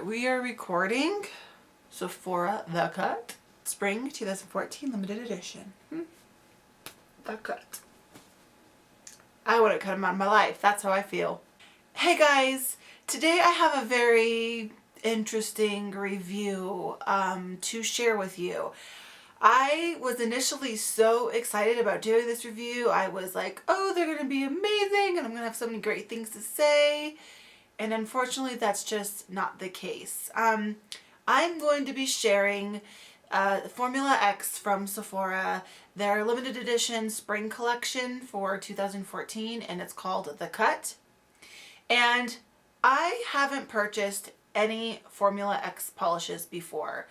right, we are recording Sephora The Cut Spring 2014 Limited Edition. The Cut. I wouldn't cut them out of my life. That's how I feel. Hey guys, today I have a very interesting review to share with you. I was initially so excited about doing this review. I was like, oh, they're going to be amazing and I'm going to have so many great things to say. And unfortunately, that's just not the case. I'm going to be sharing Formula X from Sephora, their limited edition spring collection for 2014, and it's called The Cut. And I haven't purchased any Formula X polishes before.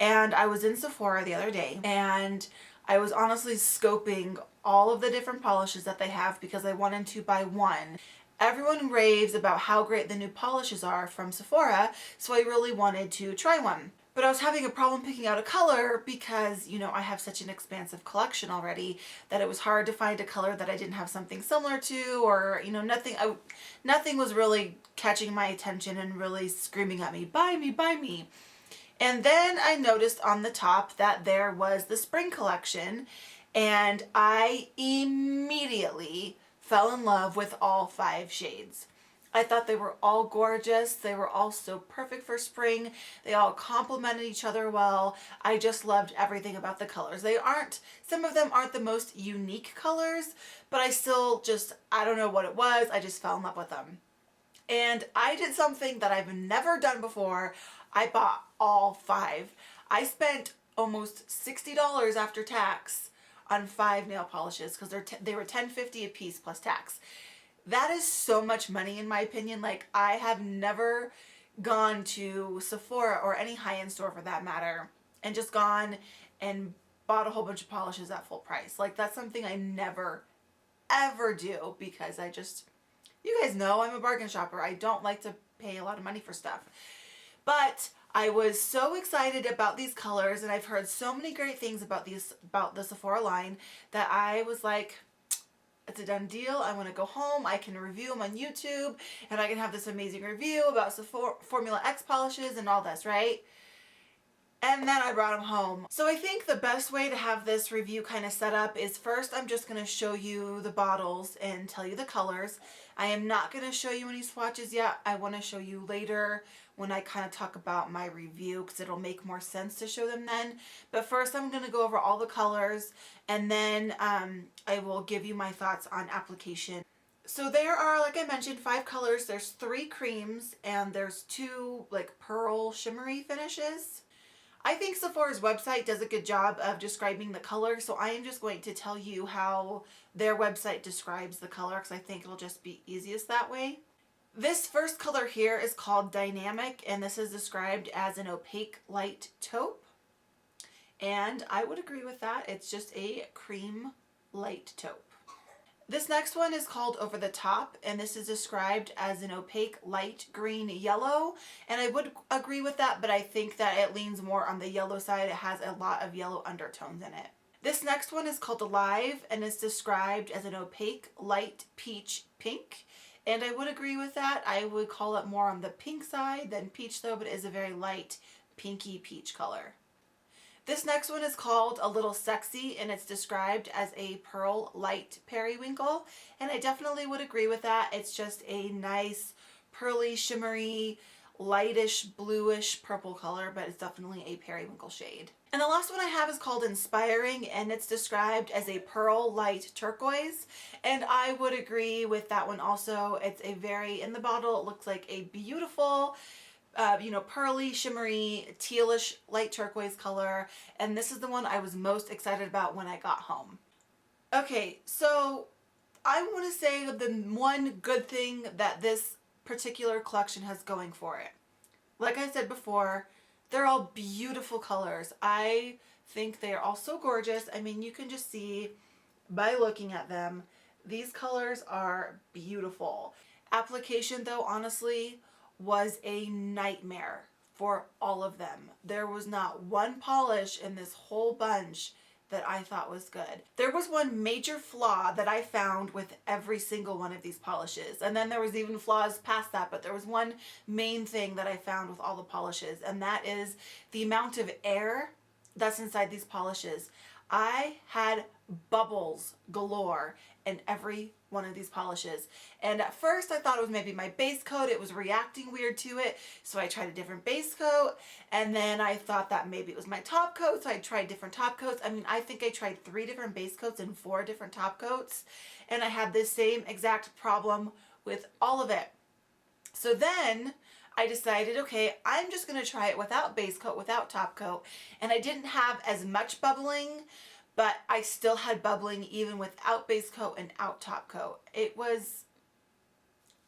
And I was in Sephora the other day and I was honestly scoping all of the different polishes that they have because I wanted to buy one. Everyone raves about how great the new polishes are from Sephora, so I really wanted to try one. But I was having a problem picking out a color because, you know, I have such an expansive collection already that it was hard to find a color that I didn't have something similar to, or, you know, nothing was really catching my attention and really screaming at me, buy me, buy me. And then I noticed on the top that there was the spring collection, and I immediately fell in love with all 5 shades. I thought they were all gorgeous. They were all so perfect for spring. They all complemented each other well. I just loved everything about the colors. Some of them aren't the most unique colors, but I still I don't know what it was. I just fell in love with them. And I did something that I've never done before. I bought all 5. I spent almost $60 after tax on 5 nail polishes because they were $10.50 a piece plus tax. That is so much money in my opinion. Like, I have never gone to Sephora or any high-end store for that matter and just gone and bought a whole bunch of polishes at full price. Like, that's something I never ever do because you guys know I'm a bargain shopper. I don't like to pay a lot of money for stuff. But I was so excited about these colors, and I've heard so many great things about the Sephora line, that I was like, it's a done deal. I want to go home. I can review them on YouTube, and I can have this amazing review about Formula X polishes and all this, right? And then I brought them home. So I think the best way to have this review kind of set up is, first I'm just going to show you the bottles and tell you the colors. I am not going to show you any swatches yet. I want to show you later when I kind of talk about my review because it'll make more sense to show them then. But first I'm going to go over all the colors, and then I will give you my thoughts on application. So there are, like I mentioned, 5 colors. There's 3 creams and there's 2 like pearl shimmery finishes. I think Sephora's website does a good job of describing the color, so I am just going to tell you how their website describes the color because I think it'll just be easiest that way. This first color here is called Dynamic, and this is described as an opaque light taupe. And I would agree with that. It's just a cream light taupe. This next one is called Over the Top, and this is described as an opaque light green yellow, and I would agree with that, but I think that it leans more on the yellow side. It has a lot of yellow undertones in it. This next one is called Alive, and is described as an opaque light peach pink, and I would agree with that. I would call it more on the pink side than peach though, but it is a very light pinky peach color. This next one is called A Little Sexy, and it's described as a pearl light periwinkle, and I definitely would agree with that. It's just a nice pearly shimmery lightish bluish purple color, but it's definitely a periwinkle shade. And the last one I have is called Inspiring, and it's described as a pearl light turquoise, and I would agree with that one also. It's a very, in the bottle it looks like a beautiful you know, pearly, shimmery, tealish, light turquoise color, and this is the one I was most excited about when I got home. Okay, so I want to say the one good thing that this particular collection has going for it. Like I said before, they're all beautiful colors. I think they are all so gorgeous. I mean, you can just see by looking at them, these colors are beautiful. Application though, honestly, was a nightmare for all of them. There was not one polish in this whole bunch that I thought was good. There was one major flaw that I found with every single one of these polishes. And then there was even flaws past that, but there was one main thing that I found with all the polishes, and that is the amount of air that's inside these polishes. I had bubbles galore in every one of these polishes. And at first I thought it was maybe my base coat. It was reacting weird to it. So I tried a different base coat. And then I thought that maybe it was my top coat. So I tried different top coats. I mean, I think I tried 3 different base coats and 4 different top coats. And I had this same exact problem with all of it. So then I decided, okay, I'm just going to try it without base coat, without top coat. And I didn't have as much bubbling, but I still had bubbling even without base coat and out top coat. It was,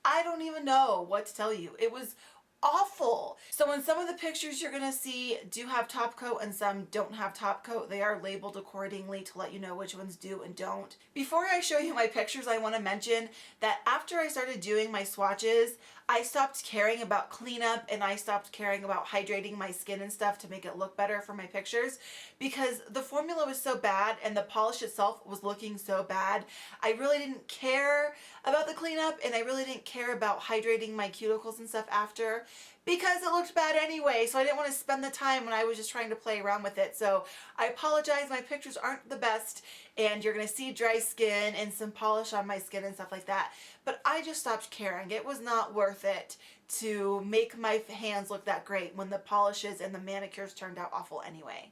I don't even know what to tell you. It was awful. So in some of the pictures you're gonna see do have top coat and some don't have top coat. They are labeled accordingly to let you know which ones do and don't. Before I show you my pictures, I want to mention that after I started doing my swatches, I stopped caring about cleanup and I stopped caring about hydrating my skin and stuff to make it look better for my pictures, because the formula was so bad and the polish itself was looking so bad. I really didn't care about the cleanup and I really didn't care about hydrating my cuticles and stuff after, because it looked bad anyway. So I didn't want to spend the time when I was just trying to play around with it. So I apologize, my pictures aren't the best and you're going to see dry skin and some polish on my skin and stuff like that. But I just stopped caring. It was not worth it to make my hands look that great when the polishes and the manicures turned out awful anyway.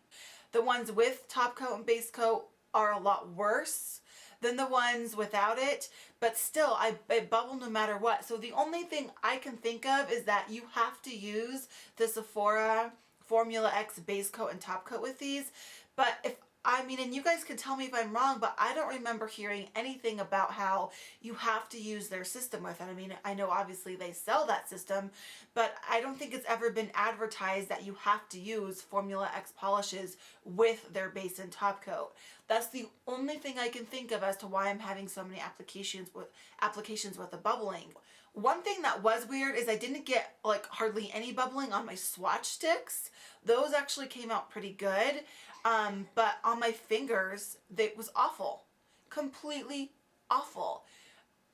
The ones with top coat and base coat are a lot worse than the ones without it, but still I bubble no matter what. So the only thing I can think of is that you have to use the Sephora Formula X base coat and top coat with these. But if I mean, and you guys can tell me if I'm wrong, but I don't remember hearing anything about how you have to use their system with it. I mean, I know obviously they sell that system, but I don't think it's ever been advertised that you have to use Formula X polishes with their base and top coat. That's the only thing I can think of as to why I'm having so many applications with the bubbling. One thing that was weird is I didn't get like hardly any bubbling on my swatch sticks. Those actually came out pretty good. But on my fingers, it was awful. Completely awful.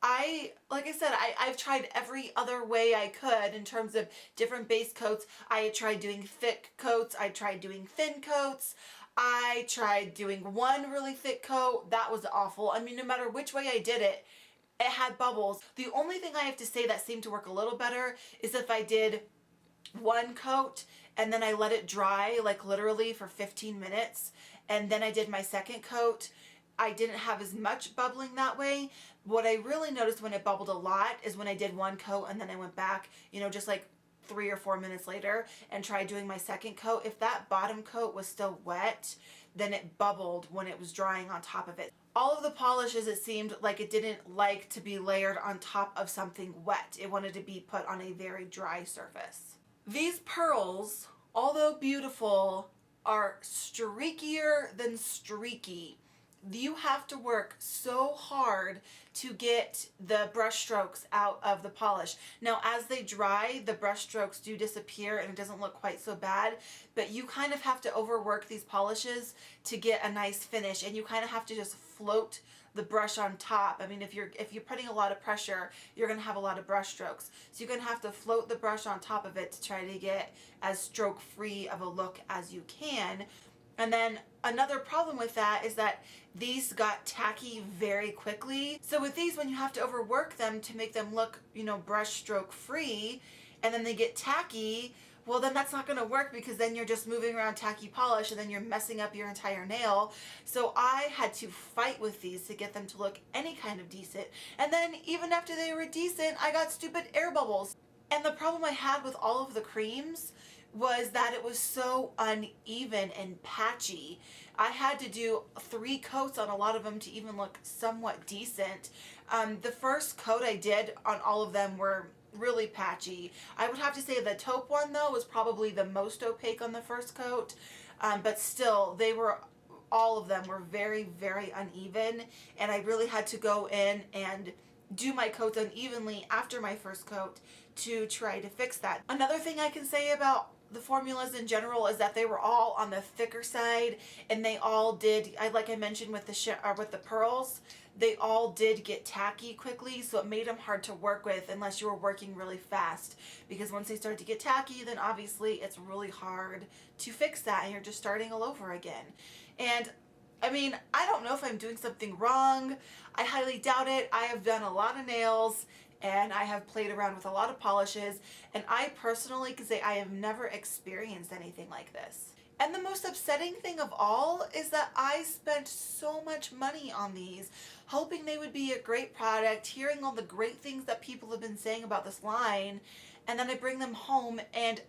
Like I said, I've tried every other way I could in terms of different base coats. I tried doing thick coats. I tried doing thin coats. I tried doing one really thick coat. That was awful. I mean, no matter which way I did it, it had bubbles. The only thing I have to say that seemed to work a little better is if I did one coat and then I let it dry like literally for 15 minutes and then I did my second coat. I didn't have as much bubbling that way. What I really noticed when it bubbled a lot is when I did one coat and then I went back, you know, just like 3 or 4 minutes later and tried doing my second coat. If that bottom coat was still wet, then it bubbled when it was drying on top of it. All of the polishes, it seemed like it didn't like to be layered on top of something wet. It wanted to be put on a very dry surface. These pearls, although beautiful, are streakier than streaky. You have to work so hard to get the brush strokes out of the polish. Now, as they dry, the brush strokes do disappear and it doesn't look quite so bad, but you kind of have to overwork these polishes to get a nice finish, and you kind of have to just float the brush on top. I mean, if you're putting a lot of pressure, you're going to have a lot of brush strokes. So you're going to have to float the brush on top of it to try to get as stroke free of a look as you can. And then another problem with that is that these got tacky very quickly. So with these, when you have to overwork them to make them look, you know, brush stroke free, and then they get tacky, well then that's not going to work, because then you're just moving around tacky polish and then you're messing up your entire nail. So I had to fight with these to get them to look any kind of decent. And then even after they were decent, I got stupid air bubbles. And the problem I had with all of the creams was that it was so uneven and patchy. I had to do 3 coats on a lot of them to even look somewhat decent. The first coat I did on all of them were really patchy. I would have to say the taupe one though was probably the most opaque on the first coat, but still all of them were very, very uneven, and I really had to go in and do my coats unevenly after my first coat to try to fix that. Another thing I can say about the formulas in general is that they were all on the thicker side, and they all did, like I mentioned with the pearls, they all did get tacky quickly, so it made them hard to work with unless you were working really fast, because once they start to get tacky, then obviously it's really hard to fix that and you're just starting all over again. And I mean, I don't know if I'm doing something wrong. I highly doubt it. I have done a lot of nails and I have played around with a lot of polishes, and I personally can say I have never experienced anything like this. And the most upsetting thing of all is that I spent so much money on these, hoping they would be a great product, hearing all the great things that people have been saying about this line, and then I bring them home and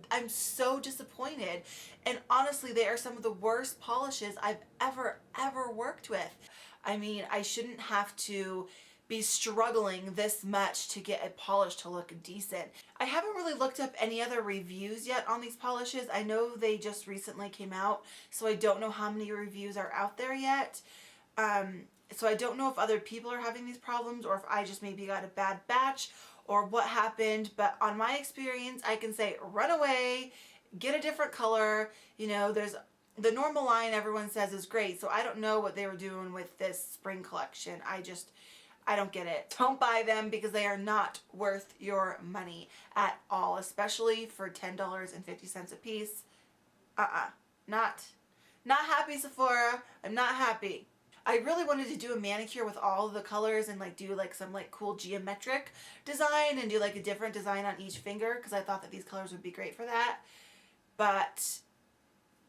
I'm so disappointed. And honestly, they are some of the worst polishes I've ever worked with. I mean, I shouldn't have to be struggling this much to get a polish to look decent. I haven't really looked up any other reviews yet on these polishes. I know they just recently came out, so I don't know how many reviews are out there yet. So I don't know if other people are having these problems or if I just maybe got a bad batch or what happened, but on my experience, I can say run away, get a different color. You know, there's the normal line everyone says is great, so I don't know what they were doing with this spring collection. I don't get it. Don't buy them because they are not worth your money at all, especially for $10.50 a piece. Not happy, Sephora. I'm not happy. I really wanted to do a manicure with all of the colors and like do like some like cool geometric design and do like a different design on each finger, because I thought that these colors would be great for that. But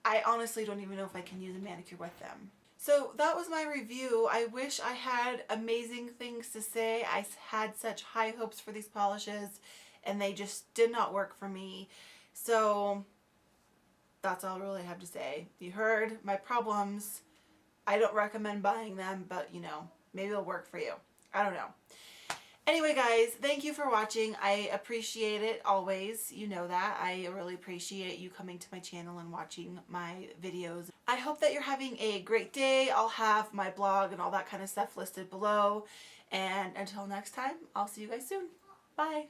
I honestly don't even know if I can use a manicure with them. So that was my review. I wish I had amazing things to say. I had such high hopes for these polishes and they just did not work for me. So that's all I really have to say. You heard my problems. I don't recommend buying them, but you know, maybe it'll work for you. I don't know. Anyway, guys, thank you for watching. I appreciate it always. You know that. I really appreciate you coming to my channel and watching my videos. I hope that you're having a great day. I'll have my blog and all that kind of stuff listed below. And until next time, I'll see you guys soon. Bye.